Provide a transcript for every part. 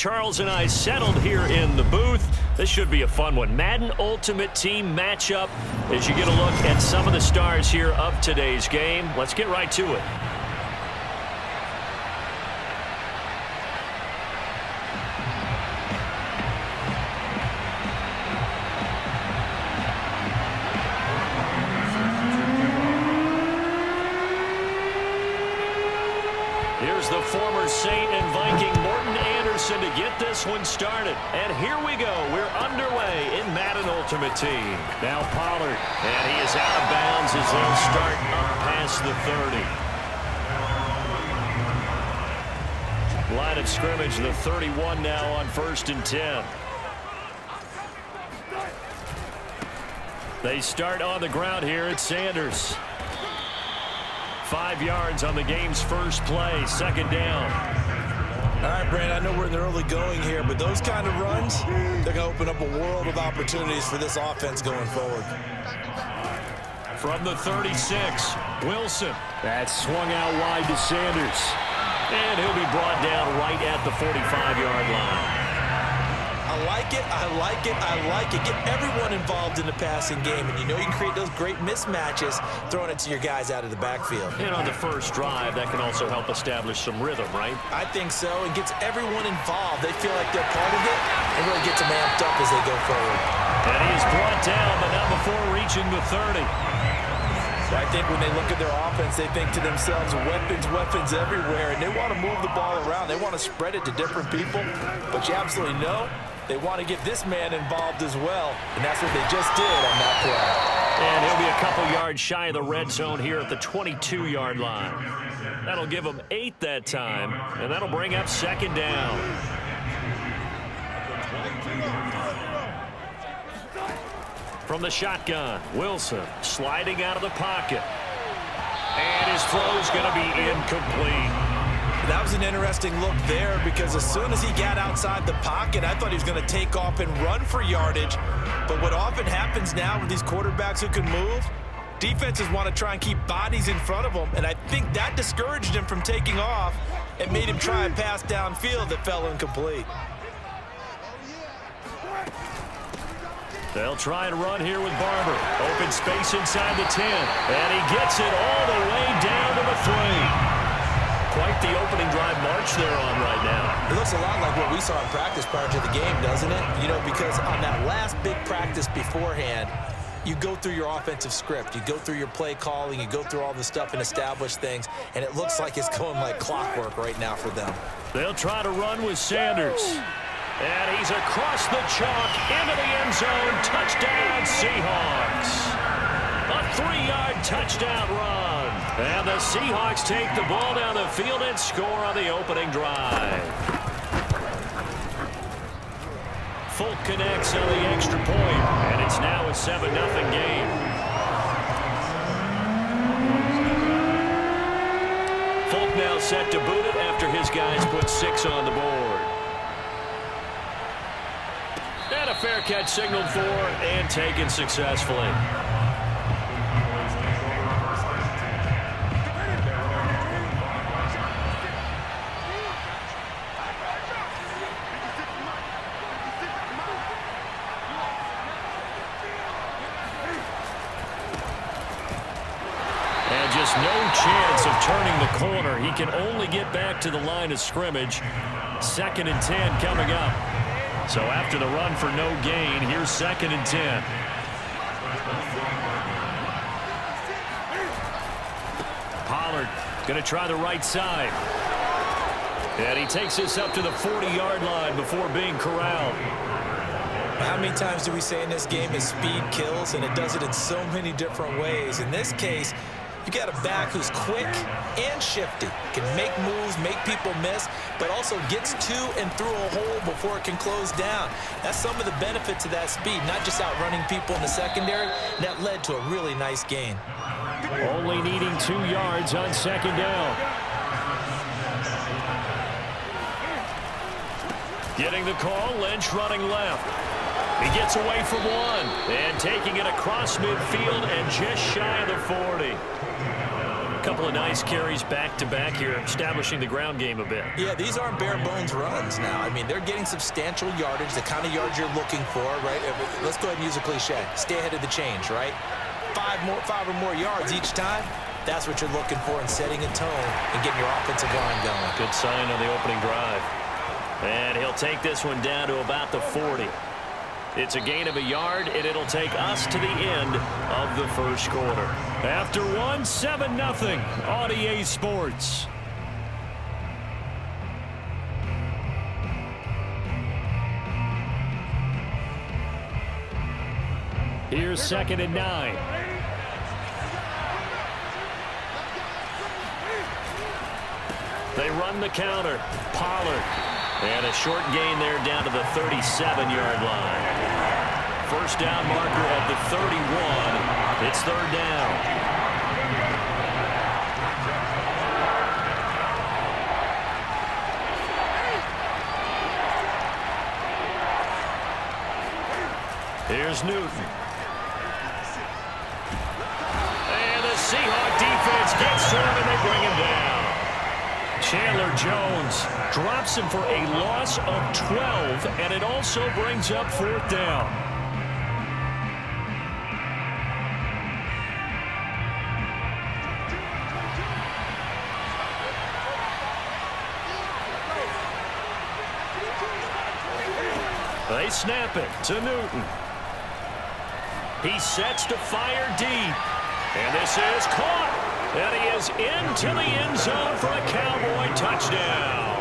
Charles and I settled here in the booth. This should be a fun one. Madden Ultimate Team matchup as you get a look at some of the stars here of today's game. Let's get right to it. Here's the former Saint and Viking Morton Anderson to get this one started. And here we go. We're underway in Madden Ultimate Team. Now Pollard. And he is out of bounds as they'll start up past the 30. Line of scrimmage, the 31 now on 1st and 10. They start on the ground here at Sanders. 5 yards on the game's first play, 2nd down. All right, Brandon, I know we're in the early going here, but those kind of runs, they're going to open up a world of opportunities for this offense going forward. From the 36, Wilson. That's swung out wide to Sanders. And he'll be brought down right at the 45-yard line. I like it, I like it, I like it. Get everyone involved in the passing game, and you know you can create those great mismatches throwing it to your guys out of the backfield. And on the first drive, that can also help establish some rhythm, right? I think so. It gets everyone involved. They feel like they're part of it, and really gets them amped up as they go forward. And he's brought down, but not before reaching the 30. I think when they look at their offense, they think to themselves, weapons, weapons everywhere, and they want to move the ball around. They want to spread it to different people, but you absolutely know they want to get this man involved as well, and that's what they just did on that play. And he'll be a couple yards shy of the red zone here at the 22-yard line. That'll give him 8 that time, and that'll bring up 2nd down. From the shotgun, Wilson sliding out of the pocket. And his throw's going to be incomplete. That was an interesting look there because as soon as he got outside the pocket, I thought he was going to take off and run for yardage. But what often happens now with these quarterbacks who can move, defenses want to try and keep bodies in front of them, and I think that discouraged him from taking off and made him try a pass downfield that fell incomplete. They'll try and run here with Barber. Open space inside the 10. And he gets it all the way down to the 3. Quite the opening drive march they're on right now. It looks a lot like what we saw in practice prior to the game, doesn't it? You know, because on that last big practice beforehand, you go through your offensive script. You go through your play calling. You go through all the stuff and establish things. And it looks like it's going like clockwork right now for them. They'll try to run with Sanders. And he's across the chalk into the end zone. Touchdown, Seahawks. A 3-yard touchdown run. And the Seahawks take the ball down the field and score on the opening drive. Folk connects on the extra point, and it's now a 7-0 game. Folk now set to boot it after his guys put 6 on the board. And a fair catch signaled for and taken successfully. And just no chance of turning the corner. He can only get back to the line of scrimmage. 2nd and 10 coming up. So after the run for no gain, here's 2nd and 10. Pollard going to try the right side. And he takes this up to the 40-yard line before being corralled. How many times do we say in this game is speed kills, and it does it in so many different ways. In this case, you got a back who's quick and shifty, can make moves, make people miss, but also gets to and through a hole before it can close down. That's some of the benefits of that speed, not just outrunning people in the secondary. That led to a really nice gain. Only needing 2 yards on 2nd down. Getting the call, Lynch running left. He gets away from one and taking it across midfield and just shy of the 40. Couple of nice carries back-to-back here, establishing the ground game a bit. Yeah, these aren't bare-bones runs now. I mean, they're getting substantial yardage, the kind of yards you're looking for, right? Let's go ahead and use a cliche. Stay ahead of the change, right? Five or more yards each time. That's what you're looking for in setting a tone and getting your offensive line going. Good sign on the opening drive. And he'll take this one down to about the 40. It's a gain of a yard, and it'll take us to the end of the first quarter. After one, 7-0 on EA Sports. Here's 2nd and 9. They run the counter. Pollard. And a short gain there down to the 37-yard line. First down marker at the 31. It's 3rd down. Here's Newton. And the Seahawk defense gets to him and they bring him down. Chandler Jones drops him for a loss of 12, and it also brings up 4th down. They snap it to Newton. He sets to fire deep, and this is caught. And he is into the end zone for a Cowboy touchdown.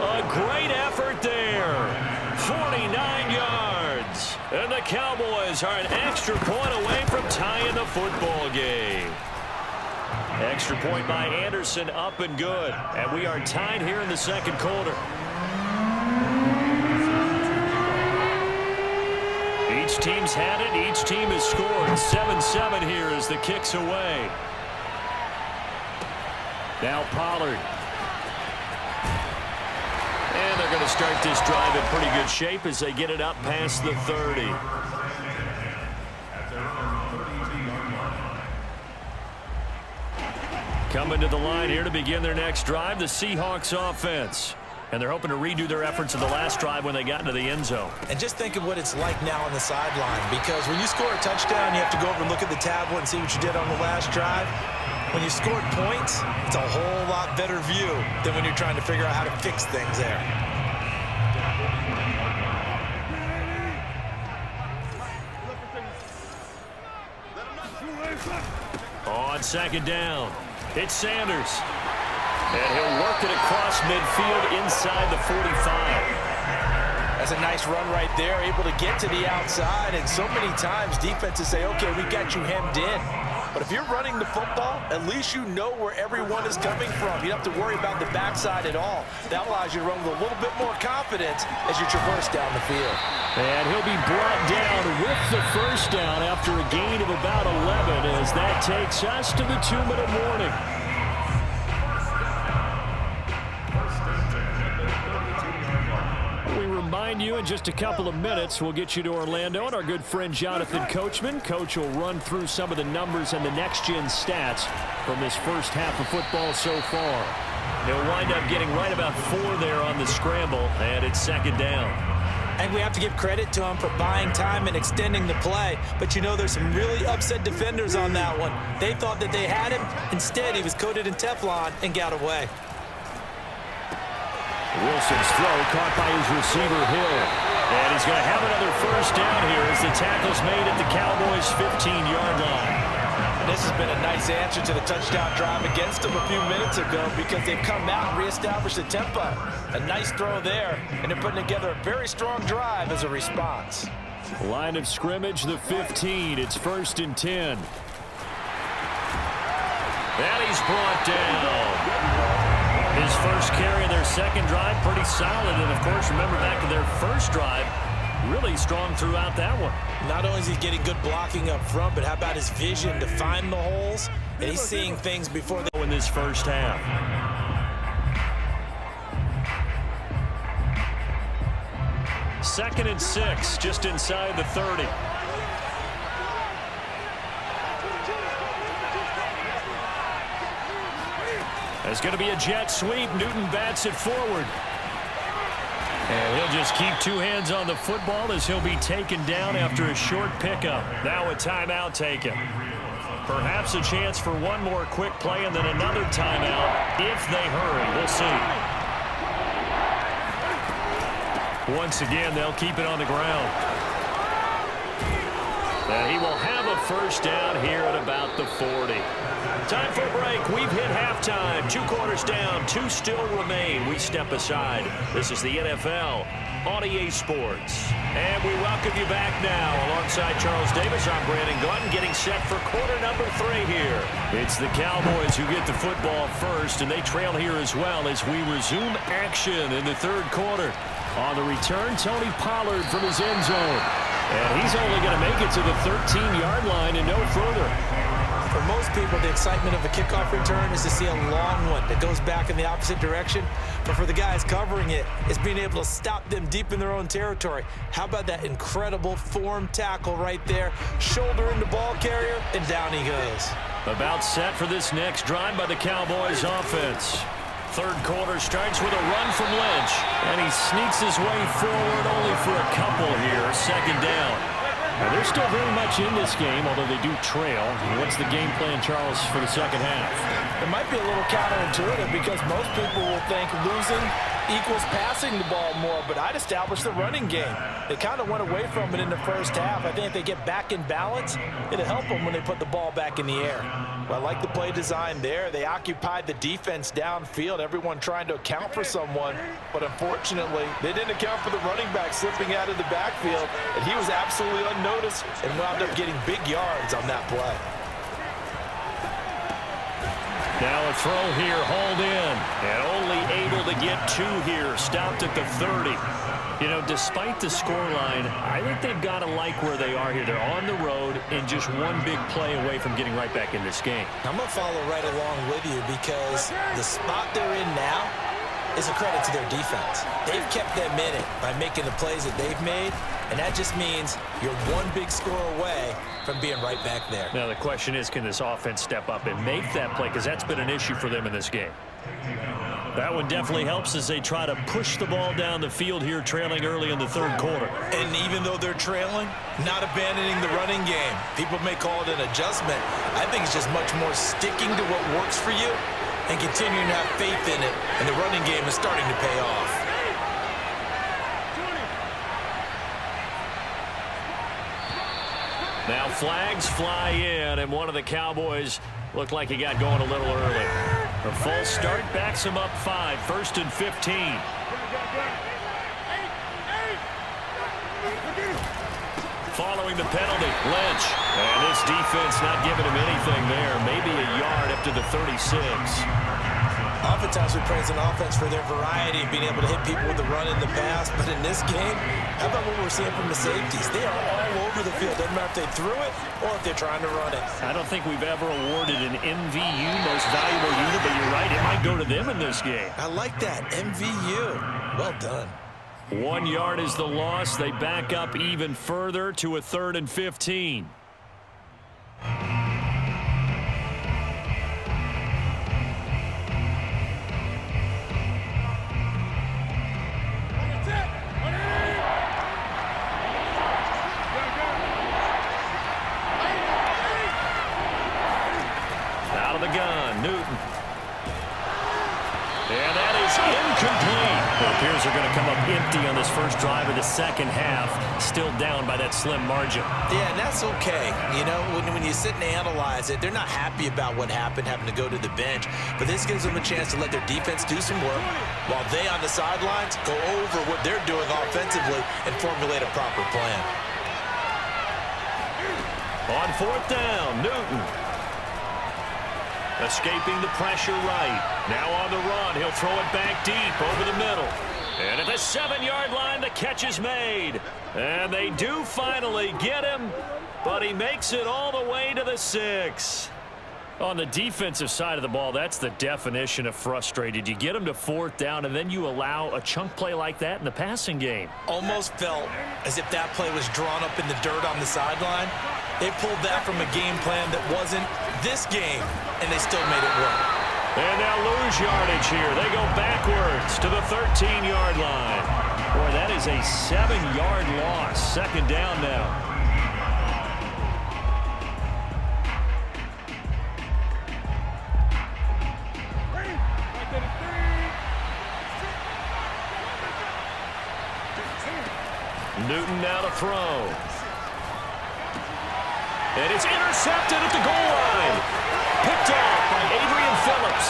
A great effort there. 49 yards. And the Cowboys are an extra point away from tying the football game. Extra point by Anderson, up and good. And we are tied here in the second quarter. Each team's had it. Each team has scored. 7-7 here as the kick's away. Now Pollard. And they're going to start this drive in pretty good shape as they get it up past the 30. Coming to the line here to begin their next drive, the Seahawks offense. And they're hoping to redo their efforts in the last drive when they got into the end zone. And just think of what it's like now on the sideline, because when you score a touchdown, you have to go over and look at the tablet and see what you did on the last drive. When you scored points, it's a whole lot better view than when you're trying to figure out how to fix things there. On 2nd down, it's Sanders. And he'll work it across midfield inside the 45. That's a nice run right there, able to get to the outside. And so many times defenses say, okay, we got you hemmed in. But if you're running the football, at least you know where everyone is coming from. You don't have to worry about the backside at all. That allows you to run with a little bit more confidence as you traverse down the field. And he'll be brought down with the first down after a gain of about 11 as that takes us to the 2-minute warning. Remind you in just a couple of minutes we'll get you to Orlando and our good friend Jonathan Coachman. Coach will run through some of the numbers and the next-gen stats from this first half of football so far. He'll wind up getting right about 4 there on the scramble, and it's 2nd down. And we have to give credit to him for buying time and extending the play. But you know, there's some really upset defenders on that one. They thought that they had him. Instead, he was coated in Teflon and got away. Wilson's throw caught by his receiver, Hill. And he's going to have another first down here as the tackle's made at the Cowboys' 15-yard line. And this has been a nice answer to the touchdown drive against them a few minutes ago because they've come out and reestablished the tempo. A nice throw there, and they're putting together a very strong drive as a response. Line of scrimmage, the 15. It's 1st and 10. And he's brought down. His first carry of their second drive, pretty solid. And, of course, remember back to their first drive, really strong throughout that one. Not only is he getting good blocking up front, but how about his vision to find the holes? And he's seeing things before they... In this first half. 2nd and 6, just inside the 30. There's going to be a jet sweep. Newton bats it forward. And he'll just keep two hands on the football as he'll be taken down after a short pickup. Now a timeout taken. Perhaps a chance for one more quick play and then another timeout if they hurry. We'll see. Once again, they'll keep it on the ground. And he will have a first down here at about the 40. Time for a break. We've hit halftime. 2 quarters down. 2 still remain. We step aside. This is the NFL on EA Sports. And we welcome you back now. Alongside Charles Davis, I'm Brandon Gaudin, getting set for quarter number 3 here. It's the Cowboys who get the football first, and they trail here as well as we resume action in the 3rd quarter. On the return, Tony Pollard from his end zone. And he's only going to make it to the 13-yard line and no further. For most people, the excitement of a kickoff return is to see a long one that goes back in the opposite direction. But for the guys covering it, it's being able to stop them deep in their own territory. How about that incredible form tackle right there? Shoulder in the ball carrier, and down he goes. About set for this next drive by the Cowboys offense. 3rd quarter starts with a run from Lynch. And he sneaks his way forward only for a couple here. 2nd down. Now, they're still very much in this game, although they do trail. What's the game plan, Charles, for the 2nd half? It might be a little counterintuitive because most people will think losing equals passing the ball more, but I'd establish the running game. They kind of went away from it in the 1st half. I think if they get back in balance, it'll help them when they put the ball back in the air. Well, I like the play design there. They occupied the defense downfield, everyone trying to account for someone, but unfortunately, they didn't account for the running back slipping out of the backfield, and he was absolutely unnoticed and wound up getting big yards on that play. Now a throw here, hauled in, and only able to get 2 here, stopped at the 30. You know, despite the scoreline, I think they've got to like where they are here. They're on the road and just one big play away from getting right back in this game. I'm going to follow right along with you because the spot they're in now is a credit to their defense. They've kept them in it by making the plays that they've made, and that just means you're one big score away from being right back there. Now the question is, can this offense step up and make that play? Because that's been an issue for them in this game. That one definitely helps as they try to push the ball down the field here, trailing early in the 3rd quarter. And even though they're trailing, not abandoning the running game. People may call it an adjustment. I think it's just much more sticking to what works for you and continuing to have faith in it, and the running game is starting to pay off. Now flags fly in, and one of the Cowboys looked like he got going a little early. A false start backs him up 5, 1st and 15. Following the penalty, Lynch. And this defense not giving him anything there. Maybe a yard up to the 36. Oftentimes we praise an offense for their variety, being able to hit people with the run in the pass. But in this game, how about what we're seeing from the safeties? They are all over the field. Doesn't matter if they threw it or if they're trying to run it. I don't think we've ever awarded an MVU, most valuable unit, but you're right, it might go to them in this game. I like that, MVU. Well done. 1 yard is the loss. They back up even further to a 3rd and 15. Out of the gun, Newton. And that is incomplete. It appears they're going to come up empty on this first drive of the 2nd half. Still down by that slim margin. Yeah, and that's okay. You know, when you sit and analyze it, they're not happy about what happened, having to go to the bench. But this gives them a chance to let their defense do some work while they on the sidelines go over what they're doing offensively and formulate a proper plan. On 4th down, Newton. Escaping the pressure right. Now on the run. He'll throw it back deep over the middle. And at the 7-yard line, the catch is made. And they do finally get him, but he makes it all the way to the 6. On the defensive side of the ball, that's the definition of frustrated. You get them to 4th down, and then you allow a chunk play like that in the passing game. Almost felt as if that play was drawn up in the dirt on the sideline. They pulled that from a game plan that wasn't this game, and they still made it work. And they'll lose yardage here. They go backwards to the 13-yard line. Boy, that is a 7-yard loss. Second down now. Newton now to throw. And it's intercepted at the goal line. Picked off by Adrian Phillips.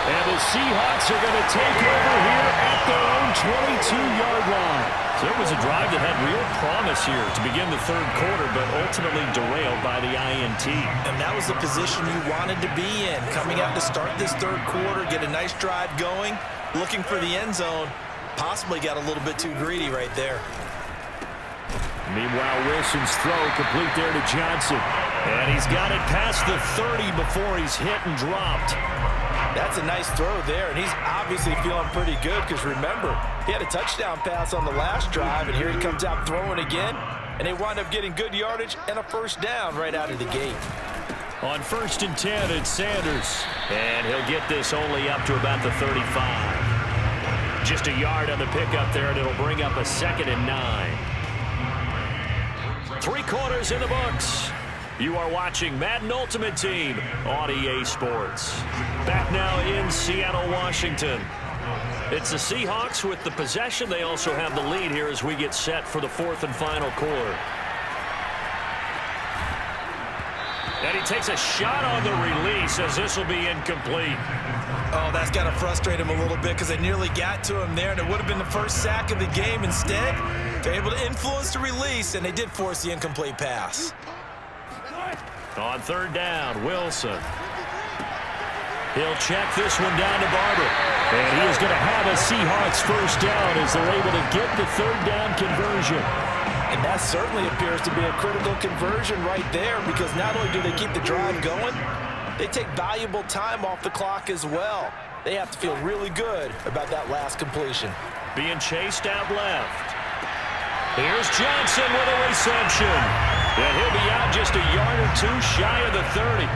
And the Seahawks are going to take over here at their own 22-yard line. So it was a drive that had real promise here to begin the third quarter, but ultimately derailed by the INT. And that was the position you wanted to be in. Coming out to start this third quarter, get a nice drive going, looking for the end zone. Possibly got a little bit too greedy right there. Meanwhile, Wilson's throw complete there to Johnson. And he's got it past the 30 before he's hit and dropped. That's a nice throw there, and he's obviously feeling pretty good because, remember, he had a touchdown pass on the last drive, and here he comes out throwing again, and they wind up getting good yardage and a first down right out of the gate. On 1st and 10, it's Sanders. And he'll get this only up to about the 35. Just a yard on the pickup there, and it'll bring up a 2nd and 9. 3 quarters in the books. You are watching Madden Ultimate Team on EA Sports. Back now in Seattle, Washington. It's the Seahawks with the possession. They also have the lead here as we get set for the 4th and final quarter. And he takes a shot on the release as this will be incomplete. Oh, that's got to frustrate him a little bit because they nearly got to him there, and it would have been the first sack of the game. Instead, they're able to influence the release, and they did force the incomplete pass. On 3rd down, Wilson. He'll check this one down to Barber. And he is going to have a Seahawks first down as they're able to get the 3rd down conversion. And that certainly appears to be a critical conversion right there because not only do they keep the drive going, they take valuable time off the clock as well. They have to feel really good about that last completion. Being chased out left. Here's Johnson with a reception. And he'll be out just a yard or 2 shy of the 30.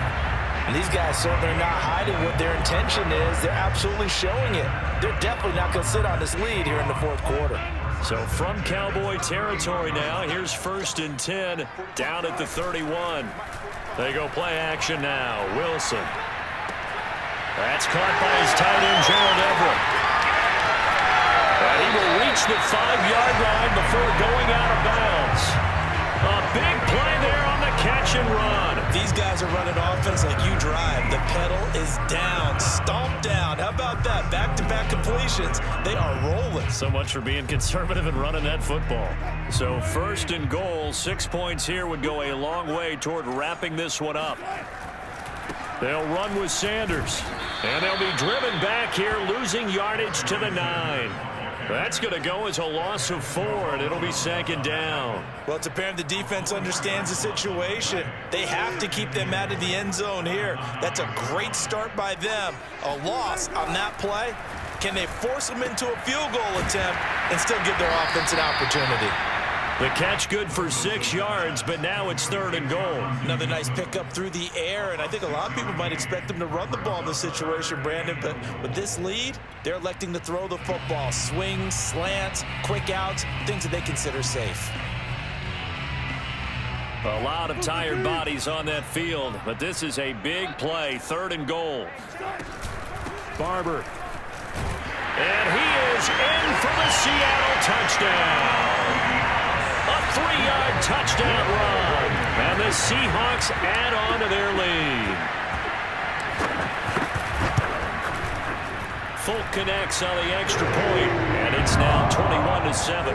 And these guys certainly are not hiding what their intention is. They're absolutely showing it. They're definitely not going to sit on this lead here in the 4th quarter. So from Cowboy territory now, here's 1st and 10 down at the 31. They go play action now. Wilson. That's caught by his tight end, Gerald Everett. And he will reach the 5-yard line before going out of bounds. A big play there on the catch and run. These guys are running offense like you drive. The pedal is down, stomped down. How about that? Back-to-back completions. They are rolling. So much for being conservative and running that football. So 1st and goal, 6 points here would go a long way toward wrapping this one up. They'll run with Sanders. And they'll be driven back here, losing yardage to the 9. That's going to go as a loss of 4, and it'll be 2nd down. Well, it's apparent the defense understands the situation. They have to keep them out of the end zone here. That's a great start by them. A loss on that play. Can they force them into a field goal attempt and still give their offense an opportunity? The catch good for 6 yards, but now it's 3rd and goal. Another nice pickup through the air, and I think a lot of people might expect them to run the ball in this situation, Brandon, but with this lead, they're electing to throw the football. Swings, slants, quick outs, things that they consider safe. A lot of tired bodies on that field, but this is a big play, 3rd and goal. Barber. And he is in for the Seattle touchdown. A 3-yard touchdown run. And the Seahawks add on to their lead. Folk connects on the extra point, and it's now 21-7.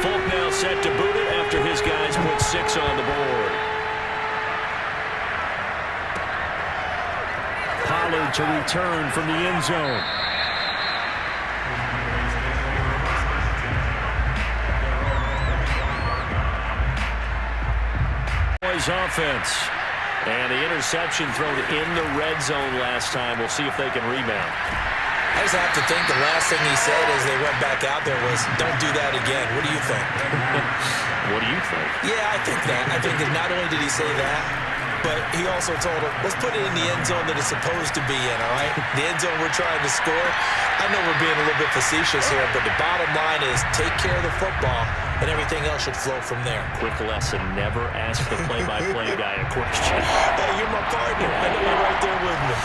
Folk now set to boot it after his guys put 6 on the board. Pollard to return from the end zone. Offense. And the interception thrown in the red zone last time. We'll see if they can rebound. I just have to think the last thing he said as they went back out there was, don't do that again. What do you think? What do you think? Yeah, I think that. I think that not only did he say that, but he also told him, let's put it in the end zone that it's supposed to be in, all right? The end zone we're trying to score. I know we're being a little bit facetious here, but the bottom line is take care of the football, and everything else should flow from there. Quick lesson, never ask the play-by-play guy a question. Hey, you're my partner. I know you're right there with me.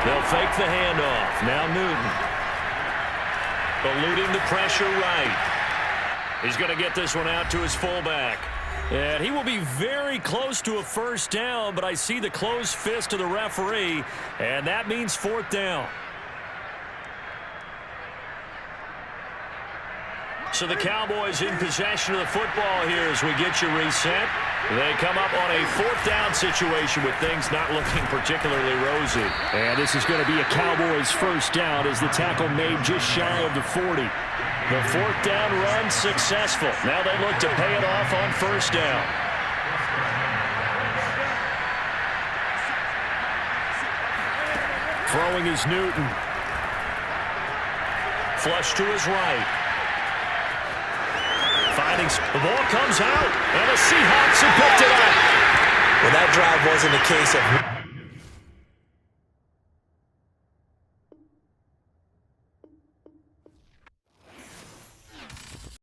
They'll fake the handoff. Now Newton. Eluding the pressure right. He's going to get this one out to his fullback. And he will be very close to a first down, but I see the closed fist of the referee, and that means fourth down. So the Cowboys in possession of the football here as we get you reset. They come up on a fourth down situation with things not looking particularly rosy. And this is going to be a Cowboys first down as the tackle made just shy of the 40. The fourth down run successful. Now they look to pay it off on first down. Throwing is Newton. Flush to his right. The ball comes out, and the Seahawks have picked it up. Well, that drive wasn't a case of